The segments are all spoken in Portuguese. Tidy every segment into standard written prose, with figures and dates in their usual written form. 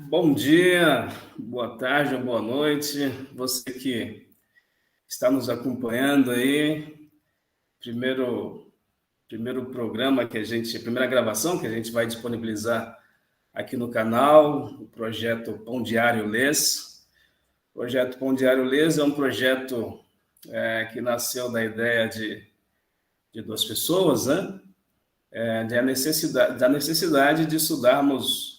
Bom dia, boa tarde ou boa noite, você que está nos acompanhando aí, primeiro programa primeira gravação que a gente vai disponibilizar aqui no canal, o projeto Pão Diário Lês. O projeto Pão Diário Lês é um projeto que nasceu da ideia de duas pessoas, né? Da necessidade de estudarmos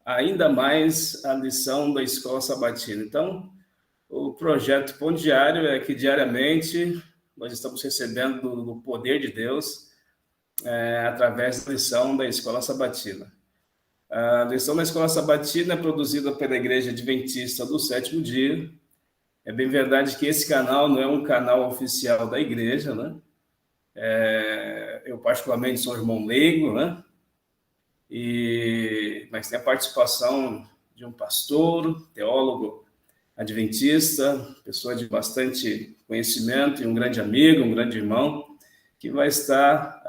ainda mais a lição da Escola Sabatina. Então, o projeto Pão Diário é que diariamente nós estamos recebendo do poder de Deus através da lição da Escola Sabatina. A lição da Escola Sabatina é produzida pela Igreja Adventista do Sétimo Dia. É bem verdade que esse canal não é um canal oficial da igreja, né? Eu particularmente sou irmão leigo, né? Mas tem a participação de um pastor, teólogo adventista, pessoa de bastante conhecimento e um grande amigo, um grande irmão, que vai estar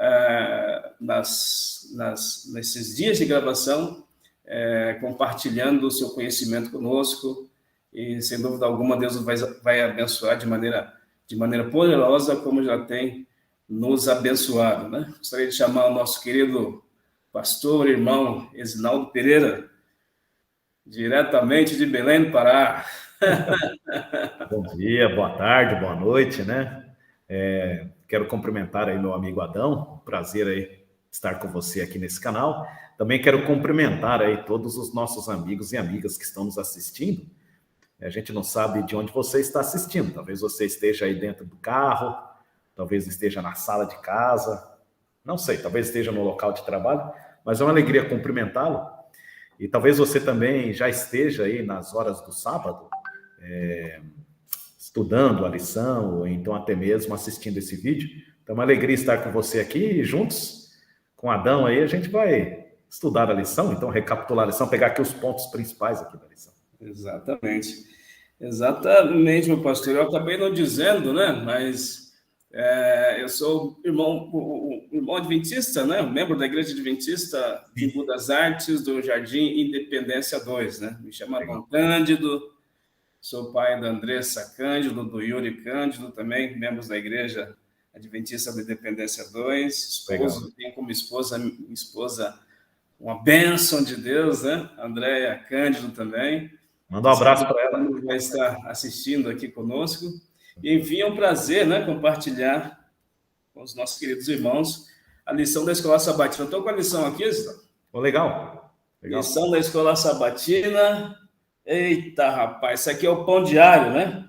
nesses dias de gravação compartilhando o seu conhecimento conosco e, sem dúvida alguma, Deus vai abençoar de maneira poderosa, como já tem nos abençoado, né? Gostaria de chamar o nosso querido pastor, irmão Esinaldo Pereira, diretamente de Belém do Pará. Bom dia, boa tarde, boa noite, né? Quero cumprimentar aí meu amigo Adão, prazer aí estar com você aqui nesse canal. Também quero cumprimentar aí todos os nossos amigos e amigas que estão nos assistindo. A gente não sabe de onde você está assistindo, talvez você esteja aí dentro do carro, talvez esteja na sala de casa, não sei, talvez esteja no local de trabalho, mas é uma alegria cumprimentá-lo. E talvez você também já esteja aí nas horas do sábado, estudando a lição, ou então até mesmo assistindo esse vídeo. Então é uma alegria estar com você aqui e juntos com Adão aí a gente vai estudar a lição, então recapitular a lição, pegar aqui os pontos principais aqui da lição. Exatamente, meu pastor. Eu acabei não dizendo, né? Mas eu sou o irmão adventista, né? Membro da Igreja Adventista de Embu das Artes, do Jardim Independência 2, né? Me chamo Adão Cândido, sou pai da Andressa Cândido, do Yuri Cândido, também membros da Igreja Adventista da Independência 2. Tenho como esposa, minha esposa, uma bênção de Deus, né? Andréia Cândido também. Manda um abraço para ela. Vai estar assistindo aqui conosco. E, enfim, é um prazer, né, compartilhar com os nossos queridos irmãos a lição da Escola Sabatina. Estou com a lição aqui, Legal. Lição da Escola Sabatina. Eita, rapaz, isso aqui é o Pão Diário, né?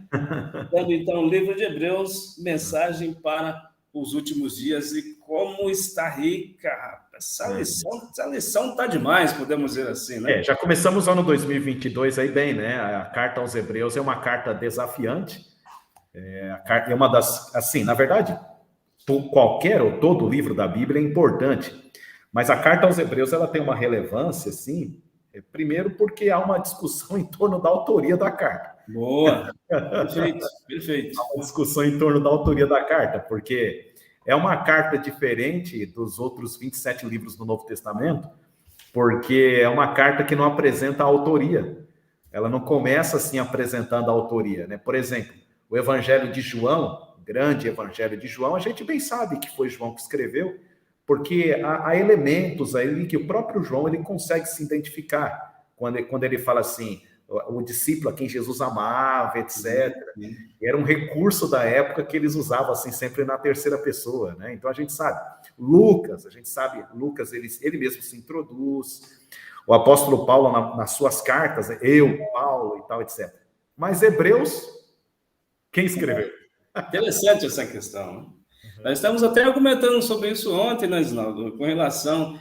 Então, livro de Hebreus, mensagem para os últimos dias. E como está rica, rapaz. Essa lição está demais, podemos dizer assim, né? Já começamos o ano 2022 aí bem, né? A carta aos Hebreus é uma carta desafiante. É uma das, assim, na verdade, qualquer ou todo livro da Bíblia é importante, mas a carta aos Hebreus ela tem uma relevância, assim, primeiro porque há uma discussão em torno da autoria da carta. Boa, perfeito. Há uma discussão em torno da autoria da carta, porque é uma carta diferente dos outros 27 livros do Novo Testamento, porque é uma carta que não apresenta a autoria. Ela não começa assim apresentando a autoria, né? Por exemplo, o Evangelho de João, o grande Evangelho de João, a gente bem sabe que foi João que escreveu, porque há elementos aí que o próprio João ele consegue se identificar quando ele fala assim, o discípulo a quem Jesus amava, etc. Era um recurso da época que eles usavam assim sempre na terceira pessoa, né? Então a gente sabe Lucas, ele mesmo se introduz, o apóstolo Paulo nas suas cartas, eu, Paulo e tal, etc. Mas Hebreus, quem escreveu? Interessante essa questão, né? Nós estamos até argumentando sobre isso ontem, né, Isinaldo, com relação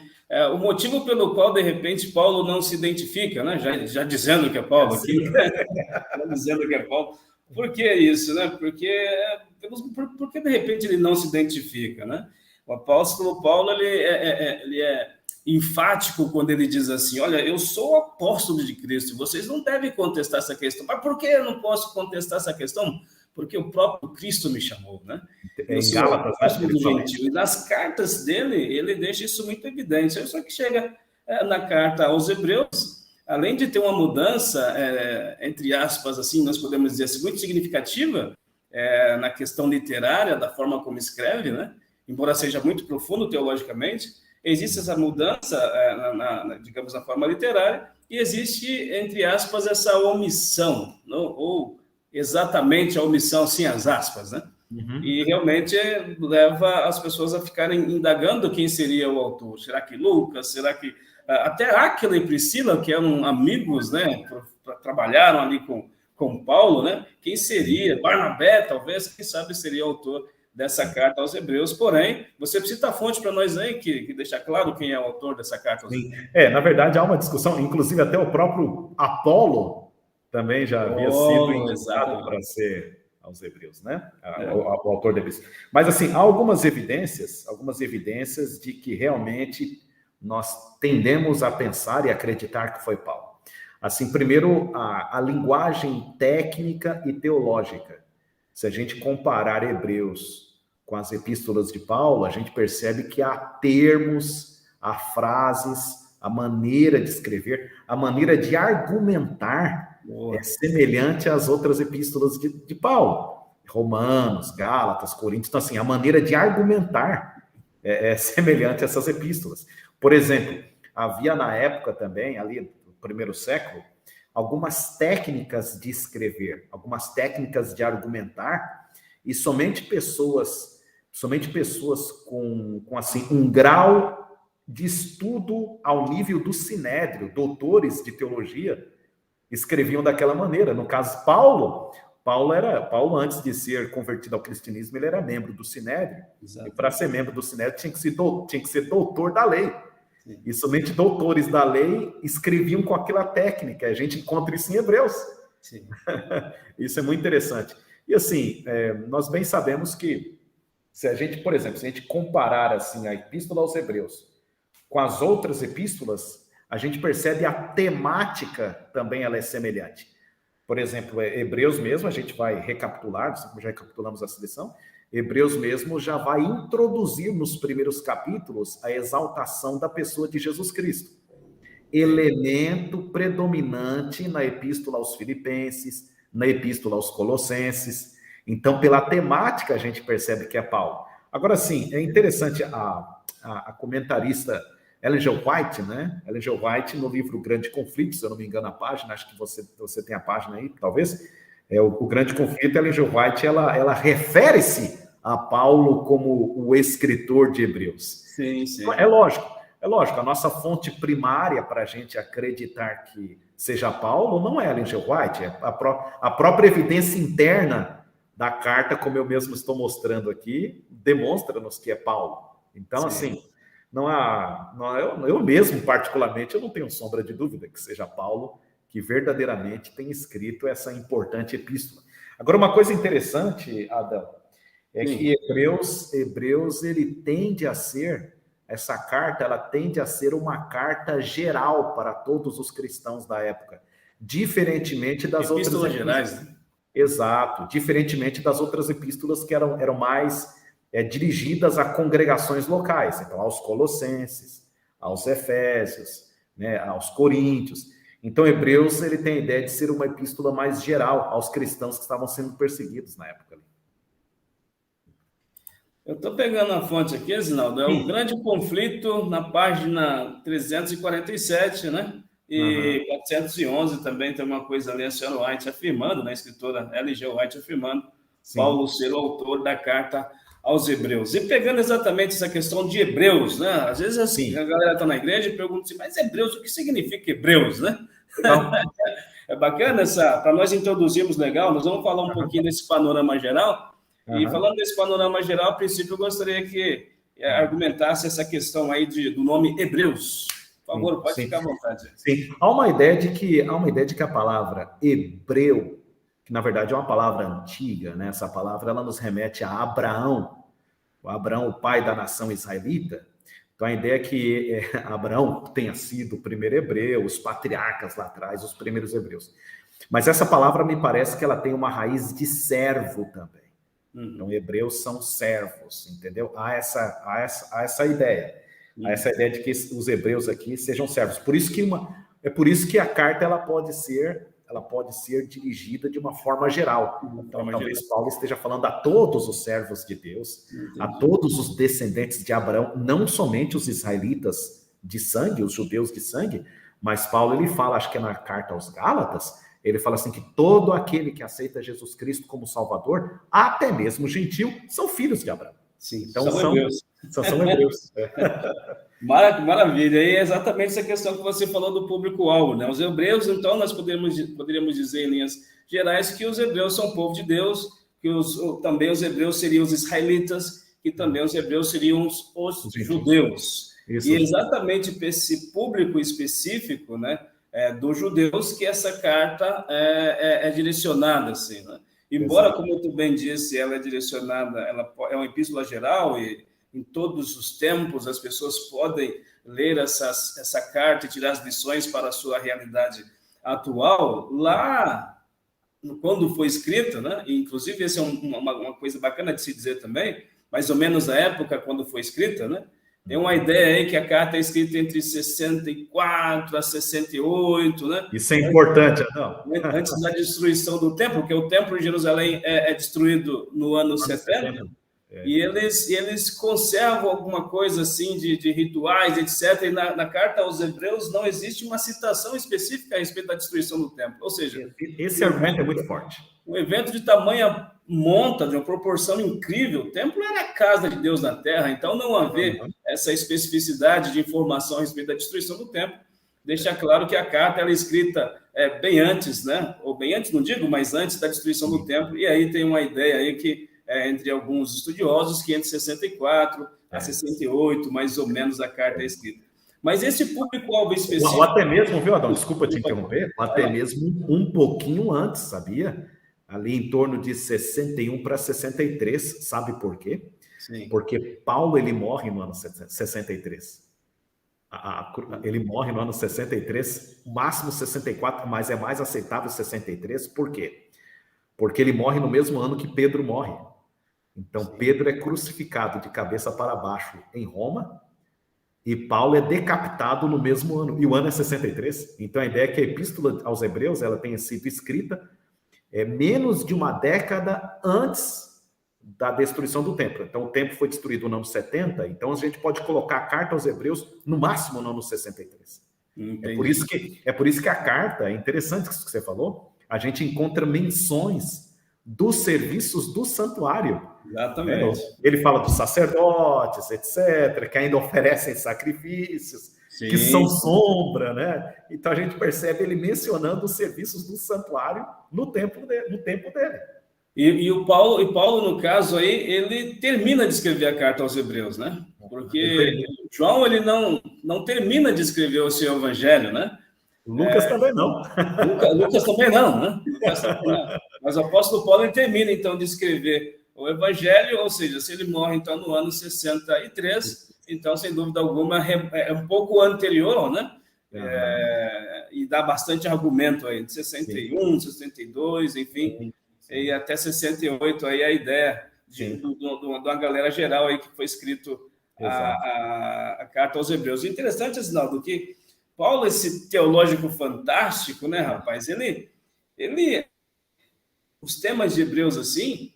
o motivo pelo qual, de repente, Paulo não se identifica, né? Já dizendo que é Paulo aqui, já dizendo que é Paulo. Por que isso, né? Porque de repente ele não se identifica, né? O apóstolo Paulo ele é enfático quando ele diz assim: olha, eu sou o apóstolo de Cristo, vocês não devem contestar essa questão. Mas por que eu não posso contestar essa questão? Porque o próprio Cristo me chamou, né? Em Gálatas, e nas cartas dele, ele deixa isso muito evidente. Só que chega na carta aos Hebreus, além de ter uma mudança, entre aspas, assim, nós podemos dizer assim, muito significativa na questão literária, da forma como escreve, né? Embora seja muito profundo teologicamente, existe essa mudança, digamos, na forma literária, e existe, entre aspas, essa omissão, não? Ou exatamente a omissão, sem as aspas, né? Uhum. E realmente leva as pessoas a ficarem indagando quem seria o autor. Será que Lucas? Será que... Até Áquila e Priscila, que eram amigos, né? Trabalharam ali com Paulo, né? Quem seria? Barnabé, talvez, quem sabe seria o autor dessa carta aos Hebreus. Porém, você precisa dar fonte para nós aí, que deixa claro quem é o autor dessa carta aos Hebreus. Na verdade, há uma discussão, inclusive até o próprio Apolo também já havia sido indicado para ser aos Hebreus, né? O autor da Epístola. Mas, assim, há algumas evidências de que realmente nós tendemos a pensar e acreditar que foi Paulo. Assim, primeiro, a linguagem técnica e teológica. Se a gente comparar Hebreus com as epístolas de Paulo, a gente percebe que há termos, há frases, a maneira de escrever, a maneira de argumentar é semelhante às outras epístolas de Paulo. Romanos, Gálatas, Coríntios. Então, assim, a maneira de argumentar é semelhante a essas epístolas. Por exemplo, havia na época também, ali no primeiro século, algumas técnicas de escrever, algumas técnicas de argumentar, e somente pessoas com assim, um grau de estudo ao nível do Sinédrio, doutores de teologia, escreviam daquela maneira. No caso, Paulo, antes de ser convertido ao cristianismo, ele era membro do Sinédrio. Exato. E para ser membro do Sinédrio tinha que ser doutor da lei. Sim. E somente doutores da lei escreviam com aquela técnica. A gente encontra isso em Hebreus. Sim. Isso é muito interessante. E assim, nós bem sabemos que se a gente, por exemplo, se a gente comparar assim a Epístola aos Hebreus com as outras epístolas, a gente percebe a temática também ela é semelhante. Por exemplo, Hebreus mesmo, a gente vai recapitular, já recapitulamos a seleção, Hebreus mesmo já vai introduzir nos primeiros capítulos a exaltação da pessoa de Jesus Cristo. Elemento predominante na Epístola aos Filipenses, na Epístola aos Colossenses. Então, pela temática, a gente percebe que é Paulo. Agora, sim, é interessante a comentarista Ellen G. White, né? Ellen G. White, no livro Grande Conflito, se eu não me engano a página, acho que você tem a página aí, talvez, o Grande Conflito, Ellen G. White, ela refere-se a Paulo como o escritor de Hebreus. Sim, sim. É lógico, a nossa fonte primária para a gente acreditar que seja Paulo não é Ellen G. White, é a própria evidência interna da carta, como eu mesmo estou mostrando aqui, demonstra-nos que é Paulo. Então, sim. Assim, eu mesmo, particularmente, eu não tenho sombra de dúvida que seja Paulo que verdadeiramente tem escrito essa importante epístola. Agora, uma coisa interessante, Adão, é Sim. que Hebreus, ele tende a ser, essa carta, ela tende a ser uma carta geral para todos os cristãos da época, diferentemente das outras epístolas gerais, né? Exato, diferentemente das outras epístolas que eram mais dirigidas a congregações locais, então aos Colossenses, aos Efésios, né, aos Coríntios. Então, Hebreus ele tem a ideia de ser uma epístola mais geral aos cristãos que estavam sendo perseguidos na época. Eu estou pegando a fonte aqui, Zinaldo, é o Grande Conflito, na página 347, né? E 411 também tem uma coisa ali, a senhora White afirmando, né? A escritora L.G. White afirmando, Sim. Paulo ser o autor da carta aos Hebreus. E pegando exatamente essa questão de Hebreus, né? Às vezes assim, a galera está na igreja e pergunta assim, mas Hebreus, o que significa Hebreus, né? É bacana para nós introduzirmos legal, nós vamos falar um pouquinho desse panorama geral. E falando desse panorama geral, a princípio eu gostaria que argumentasse essa questão aí do nome Hebreus. Por favor, pode ficar à vontade. Sim, há uma ideia de que a palavra hebreu, que na verdade é uma palavra antiga, né? Essa palavra ela nos remete a Abraão, o pai da nação israelita. Então a ideia é que Abraão tenha sido o primeiro hebreu, os patriarcas lá atrás, os primeiros hebreus. Mas essa palavra me parece que ela tem uma raiz de servo também. Então, hebreus são servos, entendeu? Há essa ideia. Há essa ideia de que os hebreus aqui sejam servos. Por isso que É por isso que a carta ela pode ser dirigida de uma forma geral. Então, talvez Paulo esteja falando a todos os servos de Deus, a todos os descendentes de Abraão, não somente os israelitas de sangue, os judeus de sangue, mas Paulo ele fala, acho que é na carta aos Gálatas, ele fala assim que todo aquele que aceita Jesus Cristo como Salvador, até mesmo gentil, são filhos de Abraão. Sim, então são hebreus. Maravilha, e é exatamente essa questão que você falou do público-alvo, né? Os hebreus, então, nós poderíamos dizer em linhas gerais que os hebreus são o povo de Deus, que também os hebreus seriam os israelitas, que também os hebreus seriam os judeus. Isso. E exatamente para esse público específico, né, dos judeus, que essa carta é direcionada, assim, né? Embora, como tu bem disse, ela é direcionada, ela é uma epístola geral e em todos os tempos as pessoas podem ler essa carta e tirar as lições para a sua realidade atual. Lá, quando foi escrita, né? E, inclusive, essa é uma coisa bacana de se dizer também, mais ou menos a época quando foi escrita, né? Tem uma ideia aí que a carta é escrita entre 64 a 68, né? Isso é importante, não? Antes da destruição do templo, porque o templo de Jerusalém é destruído no ano 70. E eles conservam alguma coisa assim de rituais, etc. E na carta aos Hebreus não existe uma citação específica a respeito da destruição do templo. Ou seja, esse argumento é muito forte. Um evento de tamanha monta, de uma proporção incrível, o templo era a casa de Deus na terra, então não haver essa especificidade de informação a respeito da destruição do templo, deixa claro que a carta ela é escrita bem antes, né? Ou bem antes, não digo, mas antes da destruição do templo, e aí tem uma ideia aí que entre alguns estudiosos, que entre 64 a 68, mais ou menos, a carta é escrita. Mas esse público-alvo específico... Ou até mesmo, viu, Adão? Desculpa te interromper. Até mesmo um pouquinho antes, sabia? Ali em torno de 61 para 63. Sabe por quê? Sim. Porque Paulo, ele morre no ano 63. Ele morre no ano 63, máximo 64, mas é mais aceitável 63. Por quê? Porque ele morre no mesmo ano que Pedro morre. Então, Pedro é crucificado de cabeça para baixo em Roma e Paulo é decapitado no mesmo ano. E o ano é 63. Então, a ideia é que a Epístola aos Hebreus ela tenha sido escrita menos de uma década antes da destruição do templo. Então, o templo foi destruído no ano 70, então a gente pode colocar a carta aos Hebreus no máximo no ano 63. É por isso que a carta, é interessante isso que você falou, a gente encontra menções dos serviços do santuário. Exatamente. Ele fala dos sacerdotes, etc., que ainda oferecem sacrifícios, Sim. que são sombra, né? Então a gente percebe ele mencionando os serviços do santuário no tempo dele. E o Paulo, no caso aí, ele termina de escrever a carta aos Hebreus, né? Porque João, ele não termina de escrever o seu evangelho, né? Lucas também não. Lucas também não, né? Mas o apóstolo Paulo ele termina, então, de escrever o evangelho, ou seja, se ele morre, então, no ano 63, então, sem dúvida alguma, é um pouco anterior, né? E dá bastante argumento aí, de 61, 62, enfim, e até 68, aí a ideia de uma galera geral aí que foi escrito a carta aos Hebreus. Interessante, Asinaldo, que Paulo, esse teológico fantástico, né, rapaz, ele os temas de Hebreus, assim,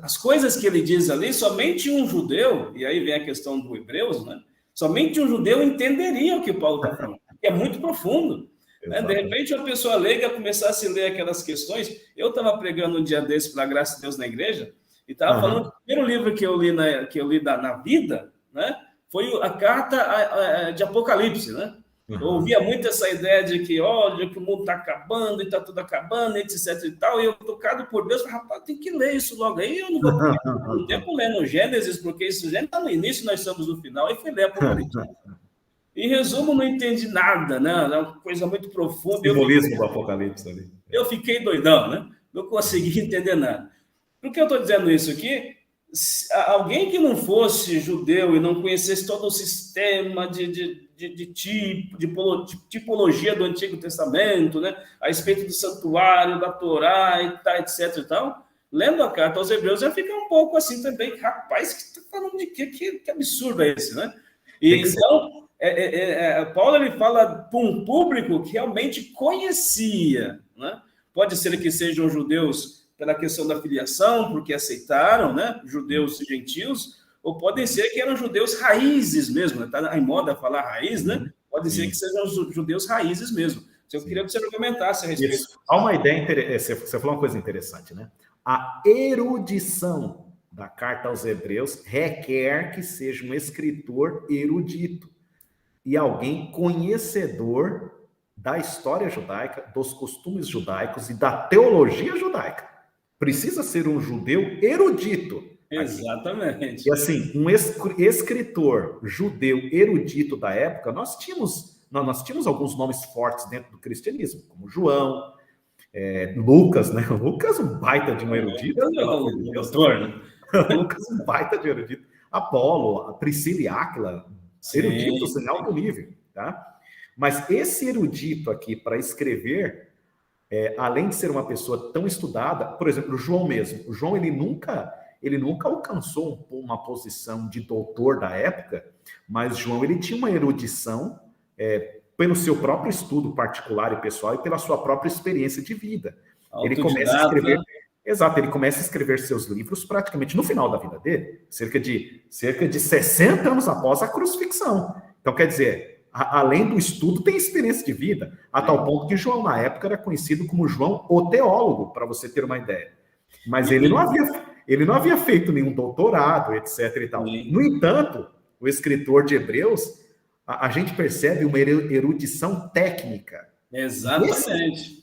as coisas que ele diz ali, somente um judeu, e aí vem a questão do Hebreus, né, somente um judeu entenderia o que Paulo está falando, que é muito profundo. Né? De repente, uma pessoa leiga começasse a ler aquelas questões. Eu estava pregando um dia desse, pela graça de Deus, na igreja, e estava falando que o primeiro livro que eu li na vida, né, foi a carta de Apocalipse, né? Eu ouvia muito essa ideia de que, olha, que o mundo está acabando e está tudo acabando, etc e tal, e eu, tocado por Deus, falei, rapaz, tem que ler isso logo aí, eu não vou perder um tempo lendo Gênesis, porque isso já está no início, nós estamos no final, e fui ler Apocalipse. Em resumo, não entendi nada, né? É uma coisa muito profunda. Simbolismo do Apocalipse ali. Eu fiquei doidão, né? Não consegui entender nada. Por que eu estou dizendo isso aqui? Alguém que não fosse judeu e não conhecesse todo o sistema de tipologia do Antigo Testamento, né, a respeito do santuário, da Torá, e tal, etc. e tal, lendo a carta aos Hebreus, já fica um pouco assim também, rapaz, que está falando de quê? Que absurdo é esse, né? E Paulo ele fala para um público que realmente conhecia, né? Pode ser que sejam judeus pela questão da filiação, porque aceitaram, né? Judeus e gentios, ou podem ser que eram judeus raízes mesmo, está em moda falar raiz, né? Pode ser que sejam judeus raízes mesmo. Eu queria que você comentasse a respeito. Isso. Há uma ideia interessante, você falou uma coisa interessante, né? A erudição da carta aos Hebreus requer que seja um escritor erudito e alguém conhecedor da história judaica, dos costumes judaicos e da teologia judaica. Precisa ser um judeu erudito. Exatamente. E assim, um escritor judeu erudito da época, nós tínhamos alguns nomes fortes dentro do cristianismo, como João, Lucas, né? Lucas, um baita de um erudito. Doutor, né? Lucas, um baita de erudito. Apolo, a Priscila e Áquila, eruditos em alto nível, tá? Mas esse erudito aqui, para escrever, além de ser uma pessoa tão estudada, por exemplo, o João mesmo. O João, ele nunca alcançou uma posição de doutor da época, mas João, ele tinha uma erudição pelo seu próprio estudo particular e pessoal e pela sua própria experiência de vida. Ele começa a escrever... Exato, ele começa a escrever seus livros praticamente no final da vida dele, cerca de 60 anos após a crucifixão. Então, quer dizer, além do estudo, tem experiência de vida, a tal ponto que João, na época, era conhecido como João o Teólogo, para você ter uma ideia. Mas ele não havia feito nenhum doutorado, etc. e tal. No entanto, o escritor de Hebreus, a gente percebe uma erudição técnica. Exatamente.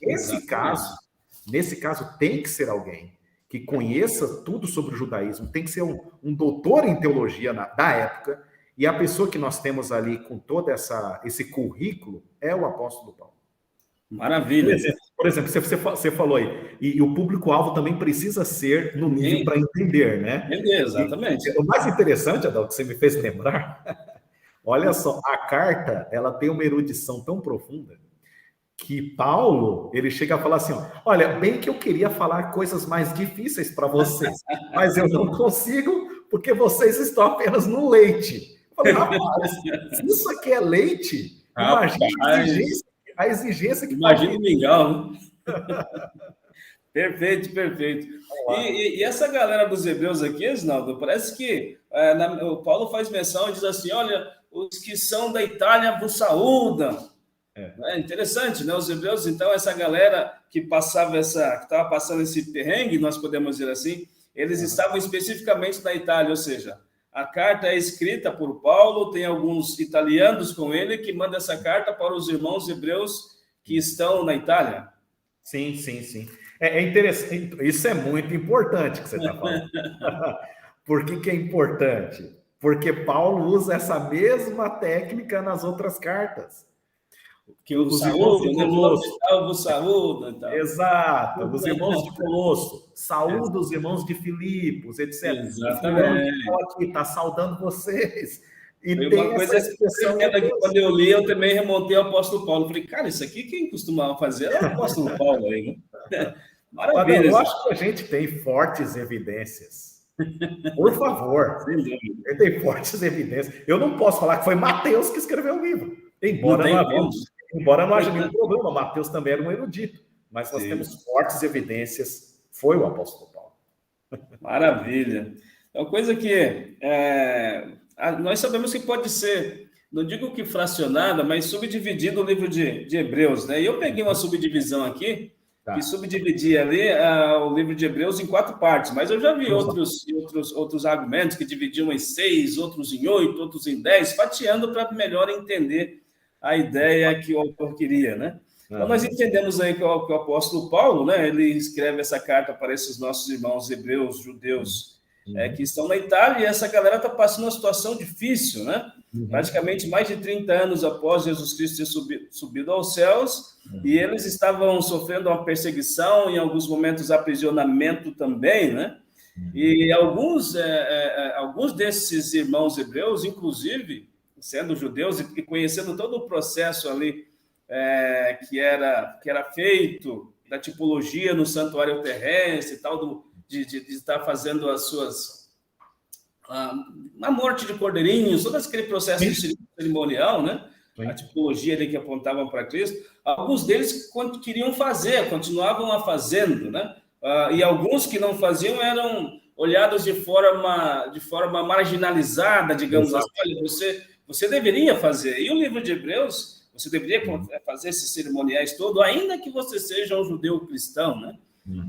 Nesse caso, tem que ser alguém que conheça tudo sobre o judaísmo, tem que ser um doutor em teologia da época, e a pessoa que nós temos ali com todo esse currículo é o apóstolo Paulo. Maravilha. Por exemplo, você falou aí, e o público-alvo também precisa ser no nível para entender, né? Exatamente. O mais interessante, Adalto, que você me fez lembrar, olha só, a carta, ela tem uma erudição tão profunda que Paulo, ele chega a falar assim, olha, bem que eu queria falar coisas mais difíceis para vocês, mas eu não consigo porque vocês estão apenas no leite. Eu falei, rapaz, se isso aqui é leite, imagina a exigência que imagina o mingau. Perfeito. E essa galera dos hebreus aqui, Isnaldo, parece que o Paulo faz menção e diz assim, olha, os que são da Itália vos saúdam. É interessante, né? Os hebreus, então, essa galera que estava passando esse perrengue, nós podemos dizer assim, eles estavam especificamente na Itália, ou seja, a carta é escrita por Paulo, tem alguns italianos com ele que mandam essa carta para os irmãos hebreus que estão na Itália. Sim. É interessante, isso é muito importante que você está falando. Por que é importante? Porque Paulo usa essa mesma técnica nas outras cartas. Que os irmãos de Colosso. Exato, os irmãos de Colosso, saúda os irmãos de Filipos, etc. Exatamente. Aqui está saudando vocês. E foi uma coisa que quando eu li, eu também remontei ao apóstolo Paulo. Falei, cara, isso aqui quem costumava fazer era o apóstolo Paulo aí, né? Maravilha. Eu acho que a gente tem fortes evidências. Por favor. Tem fortes evidências. Eu não posso falar que foi Mateus que escreveu o livro. Embora não haja nenhum problema, Mateus também era um erudito. Mas nós temos fortes evidências. Foi o apóstolo Paulo. Maravilha. É uma coisa que nós sabemos que pode ser, não digo que fracionada, mas subdividido o livro de Hebreus, né? E eu peguei uma subdivisão aqui, que subdividia ali o livro de Hebreus em 4 partes, mas eu já vi outros argumentos que dividiam em 6, outros em 8, outros em 10, fatiando para melhor entender a ideia que o autor queria, né? Então, nós entendemos aí que o apóstolo Paulo, né, ele escreve essa carta para esses nossos irmãos hebreus, judeus, que estão na Itália, e essa galera está passando uma situação difícil, né? Praticamente mais de 30 anos após Jesus Cristo ter subido aos céus, e eles estavam sofrendo uma perseguição, em alguns momentos aprisionamento também, né? E alguns desses irmãos hebreus, inclusive, sendo judeus e conhecendo todo o processo ali que era feito, da tipologia no santuário terrestre e tal, de estar fazendo as a morte de cordeirinhos, todo aquele processo cerimonial, né? Sim. A tipologia ali que apontavam para Cristo, alguns deles queriam fazer, continuavam a fazendo, né? E alguns que não faziam eram olhados de forma marginalizada, digamos Exato. assim. Olha, você deveria fazer. E o livro de Hebreus, você deveria fazer esses cerimoniais todos, ainda que você seja um judeu cristão, né?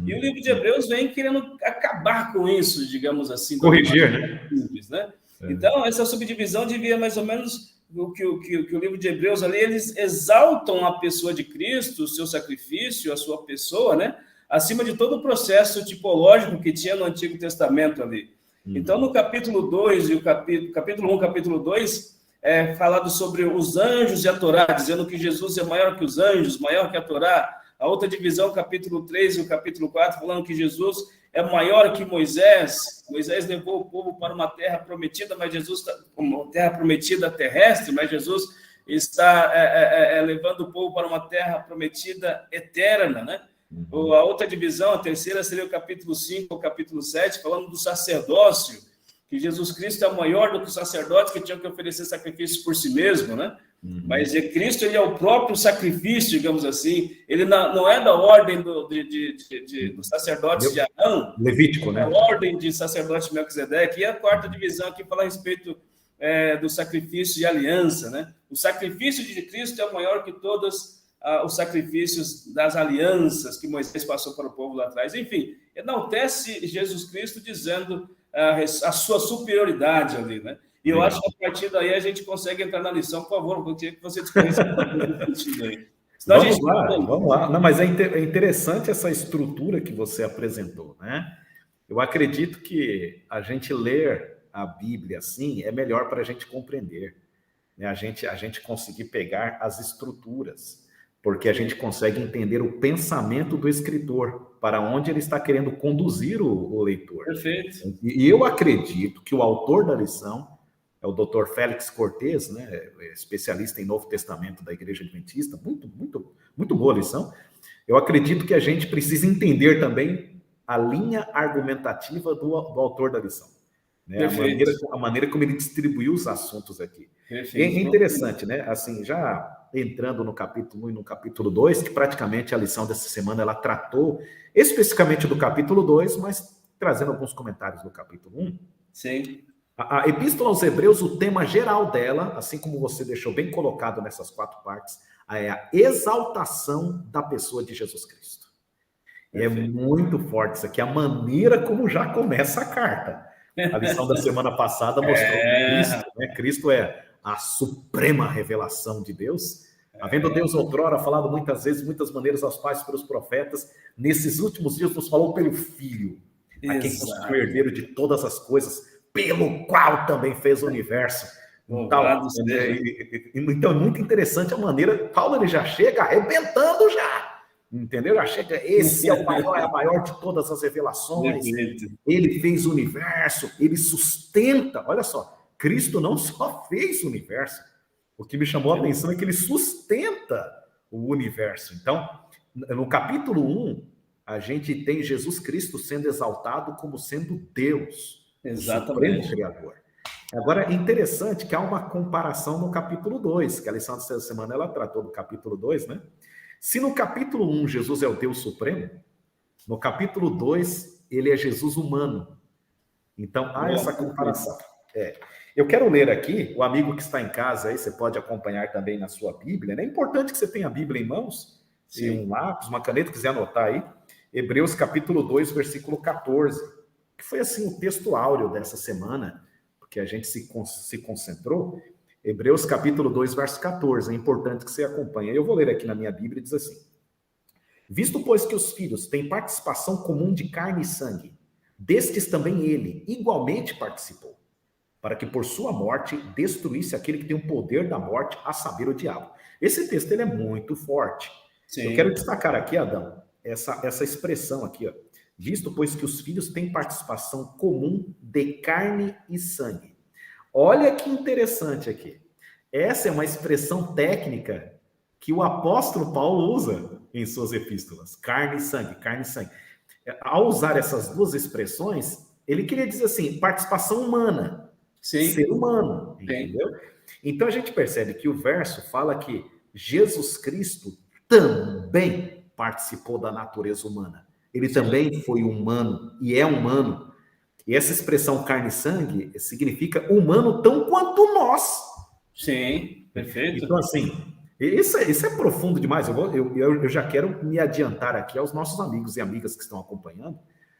E o livro de Hebreus vem querendo acabar com isso, digamos assim. Corrigir, né? Simples, né? Então, essa subdivisão devia mais ou menos o que o livro de Hebreus ali, eles exaltam a pessoa de Cristo, o seu sacrifício, a sua pessoa, né? Acima de todo o processo tipológico que tinha no Antigo Testamento ali. Então, no capítulo 2 e o capítulo 1, capítulo 2, é falado sobre os anjos e a Torá, dizendo que Jesus é maior que os anjos, maior que a Torá. A outra divisão, capítulo 3 e o capítulo 4, falando que Jesus é maior que Moisés. Moisés levou o povo para uma terra prometida, mas Jesus uma terra prometida terrestre, mas Jesus está levando o povo para uma terra prometida eterna, né? A outra divisão, a terceira, seria o capítulo 5 ou capítulo 7, falando do sacerdócio, que Jesus Cristo é maior do que os sacerdotes que tinham que oferecer sacrifícios por si mesmo, né? Mas Cristo, ele é o próprio sacrifício, digamos assim. Ele não é da ordem dos sacerdotes de Arão, Levítico, né? É da ordem de sacerdote de Melquisedeque. E a quarta divisão aqui fala a respeito do sacrifício de aliança, né? O sacrifício de Cristo é maior que todos os sacrifícios das alianças que Moisés passou para o povo lá atrás. Enfim, enaltece Jesus Cristo dizendo a sua superioridade ali, né? E eu acho que a partir daí a gente consegue entrar na lição. Por favor, eu queria que você discorresse no sentido aí. Vamos lá. Não, mas é interessante essa estrutura que você apresentou, né? Eu acredito que a gente ler a Bíblia assim é melhor para a gente compreender, né? A gente conseguir pegar as estruturas, porque a gente consegue entender o pensamento do escritor, para onde ele está querendo conduzir o leitor. Perfeito. E eu acredito que o autor da lição é o Dr. Félix Cortez, né, especialista em Novo Testamento da Igreja Adventista, muito boa lição. Eu acredito que a gente precisa entender também a linha argumentativa do autor da lição, né, a maneira como ele distribuiu os assuntos aqui. Perfeito. É interessante, né? Assim, já entrando no capítulo 1 e no capítulo 2, que praticamente a lição dessa semana ela tratou especificamente do capítulo 2, mas trazendo alguns comentários do capítulo 1. Sim. A Epístola aos Hebreus, o tema geral dela, assim como você deixou bem colocado nessas 4 partes, é a exaltação da pessoa de Jesus Cristo. E é muito forte isso aqui, a maneira como já começa a carta. A lição da semana passada mostrou que Cristo, né? Cristo é a suprema revelação de Deus. Havendo Deus outrora falado muitas vezes, muitas maneiras aos pais pelos profetas, nesses últimos dias nos falou pelo Filho, a quem constituiu o herdeiro de todas as coisas, pelo qual também fez o universo. Então é muito interessante a maneira, Paulo ele já chega arrebentando já, entendeu? Já chega, esse é o maior, é a maior de todas as revelações, ele fez o universo, ele sustenta, olha só, Cristo não só fez o universo, o que me chamou a atenção é que ele sustenta o universo. Então, no capítulo 1, a gente tem Jesus Cristo sendo exaltado como sendo Deus, exatamente, o Supremo Criador. Agora, é interessante que há uma comparação no capítulo 2, que a lição dessa semana ela tratou do capítulo 2, né? Se no capítulo 1 Jesus é o Deus Supremo, no capítulo 2 ele é Jesus humano. Então, há essa comparação. Eu quero ler aqui, o amigo que está em casa aí, você pode acompanhar também na sua Bíblia, né? É importante que você tenha a Bíblia em mãos, e um lápis, uma caneta, quiser anotar aí, Hebreus capítulo 2, versículo 14, que foi assim o texto áureo dessa semana, porque a gente se concentrou, Hebreus capítulo 2, verso 14, é importante que você acompanhe. Eu vou ler aqui na minha Bíblia e diz assim: visto, pois, que os filhos têm participação comum de carne e sangue, destes também ele igualmente participou, para que por sua morte destruísse aquele que tem o poder da morte, a saber, o diabo. Esse texto ele é muito forte. Sim. Eu quero destacar aqui, Adão, essa expressão aqui, ó. Visto, pois, que os filhos têm participação comum de carne e sangue. Olha que interessante aqui. Essa é uma expressão técnica que o apóstolo Paulo usa em suas epístolas. Carne e sangue, carne e sangue. Ao usar essas duas expressões, ele queria dizer assim, participação humana, Sim. ser humano, entendeu? Então a gente percebe que o verso fala que Jesus Cristo também participou da natureza humana. Ele também foi humano e é humano. E essa expressão carne e sangue significa humano tão quanto nós. Sim, perfeito. Então, assim, isso é profundo demais. Eu já quero me adiantar aqui aos nossos amigos e amigas que estão acompanhando.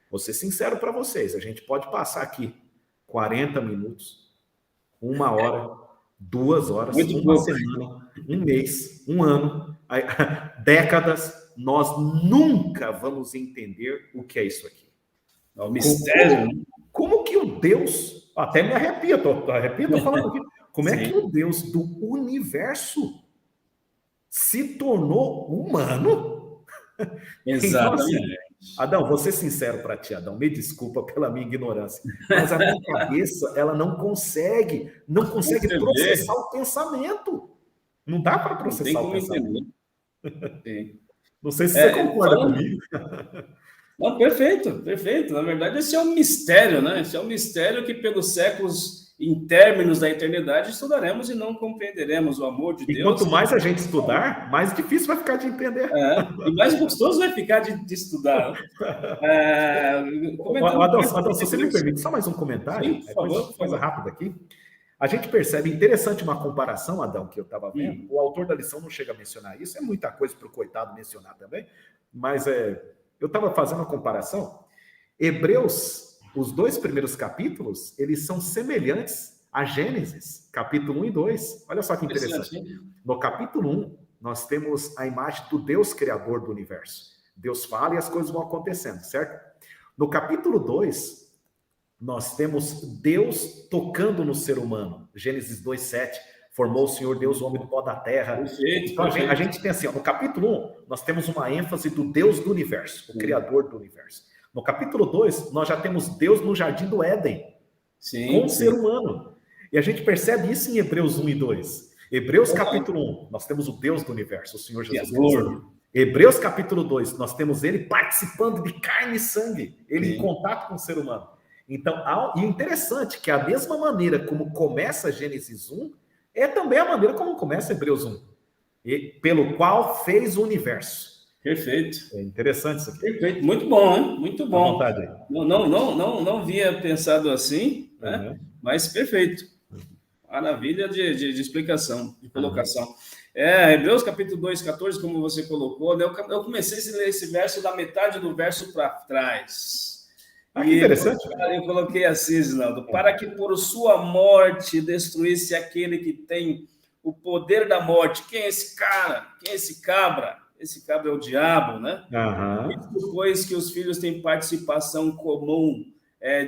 Vou ser sincero para vocês, a gente pode passar aqui 40 minutos, 1 hora, 2 horas, Muito uma pouco. semana, 1 mês, 1 ano, décadas, nós nunca vamos entender o que é isso aqui. É um mistério. Como que o Deus, até me arrepia, tô falando aqui, como é Sim. que o Deus do universo se tornou humano? Exatamente. Então, assim, Adão, vou ser sincero para ti, Adão, me desculpa pela minha ignorância, mas a minha cabeça, ela não consegue processar o pensamento. Não dá para processar o pensamento. Sim. Não sei se você concorda comigo. Não, perfeito. Na verdade, esse é um mistério, né? Esse é um mistério que pelos séculos internos da eternidade estudaremos e não compreenderemos o amor de Deus. E quanto mais a gente estudar, mais difícil vai ficar de entender. E mais gostoso vai ficar de estudar. Adão, se você me permite, só mais um comentário. Sim, por favor. Coisa rápida aqui. A gente percebe, interessante uma comparação, Adão, que eu estava vendo. O autor da lição não chega a mencionar isso. É muita coisa para o coitado mencionar também. Mas eu estava fazendo uma comparação. Hebreus, os 2 primeiros capítulos, eles são semelhantes a Gênesis, capítulo 1 e 2. Olha só que interessante. No capítulo 1, nós temos a imagem do Deus criador do universo. Deus fala e as coisas vão acontecendo, certo? No capítulo 2, nós temos Deus tocando no ser humano. Gênesis 2:7, formou o Senhor Deus o homem do pó da terra. Perfeito, então a gente tem assim, no capítulo 1, nós temos uma ênfase do Deus do universo, o Criador do universo. No capítulo 2, nós já temos Deus no jardim do Éden, com o ser humano. E a gente percebe isso em Hebreus 1 e 2. Hebreus capítulo 1, nós temos o Deus do universo, o Senhor Jesus Cristo. Hebreus capítulo 2, nós temos ele participando de carne e sangue, ele em contato com o ser humano. Então, e interessante que a mesma maneira como começa Gênesis 1, é também a maneira como começa Hebreus 1, pelo qual fez o universo. Perfeito. É interessante isso aqui. Perfeito. Muito bom, hein? Muito bom. À vontade aí. Não havia pensado assim, né? Mas perfeito. Maravilha de explicação, de colocação. Hebreus capítulo 2, 14, como você colocou, eu comecei a ler esse verso da metade do verso para trás. Que interessante. Eu coloquei assim, Zinaldo, para que por sua morte destruísse aquele que tem o poder da morte. Quem é esse cara? Quem é esse cabra? Esse cabra é o diabo, né? Depois que os filhos têm participação comum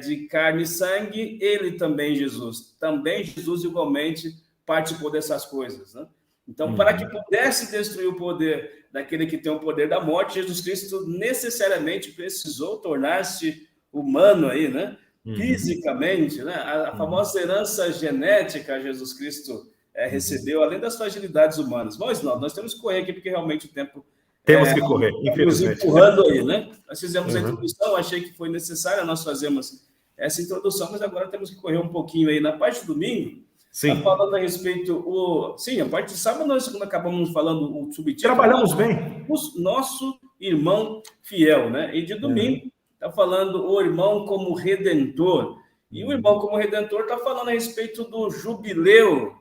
de carne e sangue, ele também, Jesus igualmente participou dessas coisas, né? Então, para que pudesse destruir o poder daquele que tem o poder da morte, Jesus Cristo necessariamente precisou tornar-se humano aí, né? Fisicamente, né? A famosa herança genética Jesus Cristo recebeu, além das fragilidades humanas. Mas não, nós temos que correr aqui, porque realmente o tempo... Temos que correr, infelizmente. Nos empurrando aí, né? Nós fizemos a introdução, achei que foi necessário nós fazermos essa introdução, mas agora temos que correr um pouquinho aí. Na parte do domingo, está falando a respeito... Sim, a parte de sábado nós acabamos falando o subtítulo. Trabalhamos bem. O nosso irmão fiel, né? E de domingo está falando o irmão como redentor. E o irmão como redentor está falando a respeito do jubileu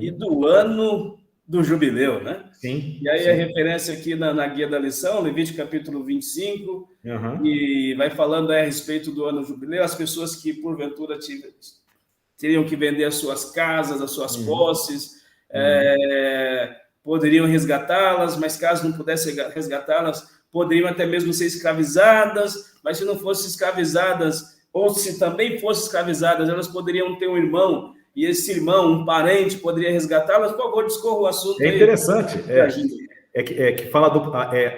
e do ano do jubileu, né? Sim. E aí a referência aqui na guia da lição, Levítico capítulo 25, e vai falando a respeito do ano do jubileu, as pessoas que porventura teriam que vender as suas casas, as suas posses, poderiam resgatá-las, mas caso não pudessem resgatá-las, poderiam até mesmo ser escravizadas, mas se não fossem escravizadas, ou se também fossem escravizadas, elas poderiam ter um irmão, e esse irmão, um parente, poderia resgatá-las. Por favor, discorra o assunto. É interessante. Que fala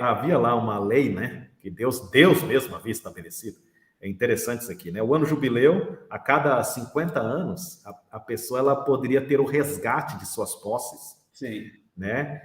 havia lá uma lei, né? Que Deus mesmo havia estabelecido. É interessante isso aqui, né? O ano jubileu, a cada 50 anos, a pessoa ela poderia ter o resgate de suas posses. Sim. Né?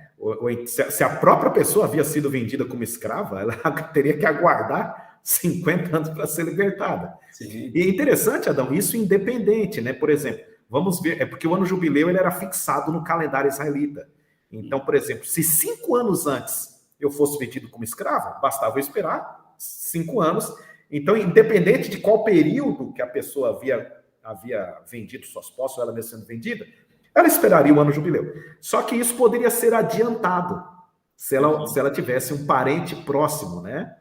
Se a própria pessoa havia sido vendida como escrava, ela teria que aguardar 50 anos para ser libertada. Sim. E é interessante, Adão, isso independente, né? Por exemplo, vamos ver, é porque o ano jubileu ele era fixado no calendário israelita. Então, por exemplo, se 5 anos antes eu fosse vendido como escravo, bastava eu esperar 5 anos. Então, independente de qual período que a pessoa havia vendido suas posses, ou ela mesma sendo vendida, ela esperaria o ano jubileu. Só que isso poderia ser adiantado se ela tivesse um parente próximo, né?